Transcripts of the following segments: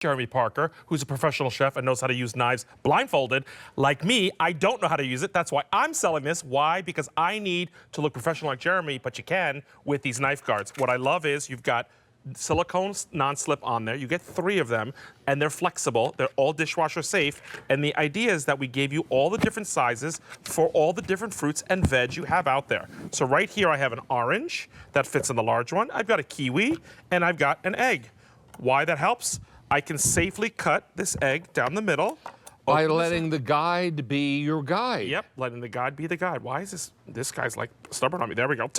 Jeremy Parker, who's a professional chef and knows how to use knives blindfolded. Like me, I don't know how to use it. That's why I'm selling this. Why? Because I need to look professional like Jeremy, but you can with these knife guards. What I love is you've got silicone non-slip on there. You get 3 of them, and they're flexible. They're all dishwasher safe. And the idea is that we gave you all the different sizes for all the different fruits and veg you have out there. So right here I have an orange that fits in the large one. I've got a kiwi, and I've got an egg. Why that helps? I can safely cut this egg down the middle. By letting the guide be your guide. Yep, letting the guide be the guide. Why is this guy's like stubborn on me? There we go.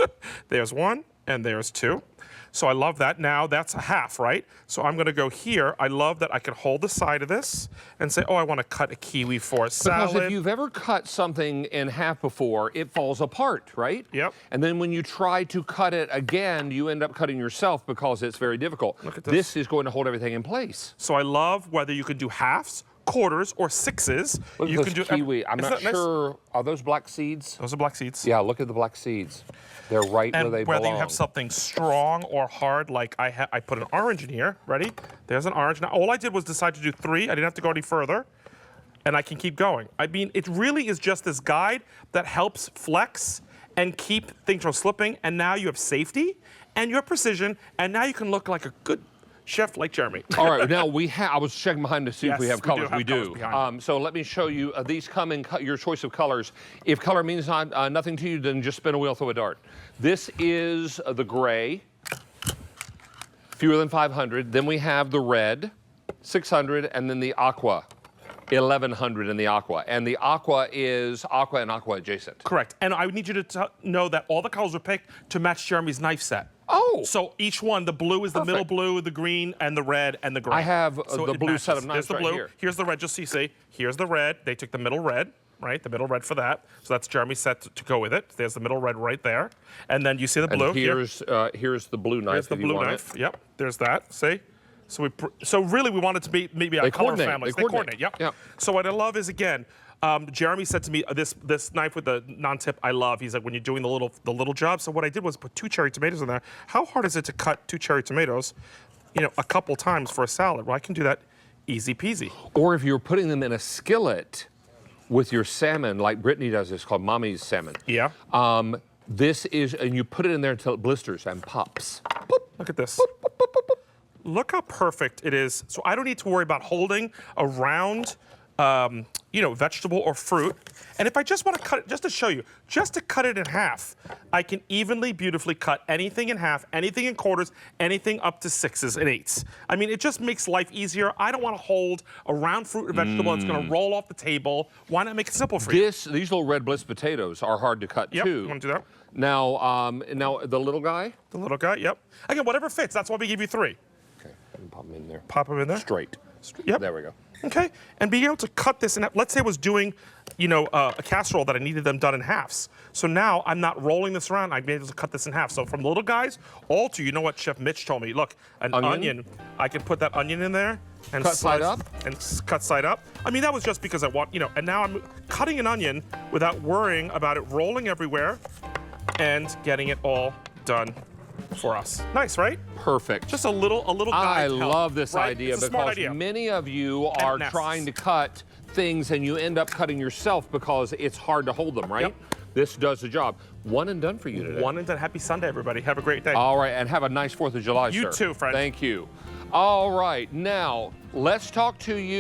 There's 1 and there's 2. So I love that. Now that's a half, right? So I'm gonna go here. I love that I can hold the side of this and say, oh, I wanna cut a kiwi for a salad. Because if you've ever cut something in half before, it falls apart, right? Yep. And then when you try to cut it again, you end up cutting yourself because it's very difficult. Look at this. This is going to hold everything in place. So I love whether you can do halves, quarters, or 6s. Look at those kiwi. I'm not sure. Nice? Are those black seeds? Those are black seeds. Yeah, look at the black seeds. They're right where they belong. And whether you have something strong or hard, like I put an orange in here. Ready? There's an orange. Now, all I did was decide to do 3. I didn't have to go any further. And I can keep going. I mean, it really is just this guide that helps flex and keep things from slipping. And now you have safety and you have precision. And now you can look like a good chef like Jeremy. All right, now I was checking behind to see if we have colors. We do. So let me show you. These come in your choice of colors. If color means nothing to you, then just spin a wheel, throw a dart. This is the gray, fewer than 500. Then we have the red, 600, and then the aqua, 1,100 in the aqua. And the aqua is aqua and aqua adjacent. Correct. And I need you to know that all the colors were picked to match Jeremy's knife set. Oh. So each one, the blue is the middle blue, the green, and the red, and the gray. I have the blue set of knives. There's the blue. Here. Here's the red, just so you see. Here's the red. They took the middle red, right? The middle red for that. So that's Jeremy's set to go with it. There's the middle red right there. And then you see the blue. And here's the blue knife. Here's the blue knife. Yep. There's that. See? So really we want it to be maybe a color family. They coordinate. Yep. So what I love is, again, Jeremy said to me, this knife with the non-tip I love. He's like, when you're doing the little job. So what I did was put 2 cherry tomatoes in there. How hard is it to cut 2 cherry tomatoes, a couple times for a salad? Well, I can do that easy peasy. Or if you're putting them in a skillet with your salmon, like Brittany does, it's called Mommy's salmon. Yeah. This is, and you put it in there until it blisters and pops. Boop. Look at this. Boop, boop, boop, boop. Look how perfect it is. So I don't need to worry about holding a round, vegetable or fruit. And if I just want to cut it, just to show you, just to cut it in half, I can evenly, beautifully cut anything in half, anything in quarters, anything up to 6s and 8s. I mean, it just makes life easier. I don't want to hold a round fruit or vegetable that's going to roll off the table. Why not make it simple for you? These little red bliss potatoes are hard to cut too. You want to do that? Now, the little guy? The little guy, yep. Again, whatever fits. That's why we give you 3. Okay, pop them in there. Pop them in there? Straight. Yep. There we go. Okay, and being able to cut this in half. Let's say I was doing, a casserole that I needed them done in halves. So now I'm not rolling this around. I'd be able to cut this in half. So from the little guys all to, you know what Chef Mitch told me? Look, an onion. I can put that onion in there and cut side up. And cut side up. I mean, that was just because I want, and now I'm cutting an onion without worrying about it rolling everywhere and getting it all done for us. Nice, right? Perfect. Just a little guide. I love this right? idea it's a because smart idea. Many of you are trying to cut things and you end up cutting yourself because it's hard to hold them, right? Yep. This does the job. One and done for you today. One and done. Happy Sunday, everybody. Have a great day. All right, and have a nice 4th of July, sir. You too, friend. Thank you. All right, now let's talk to you.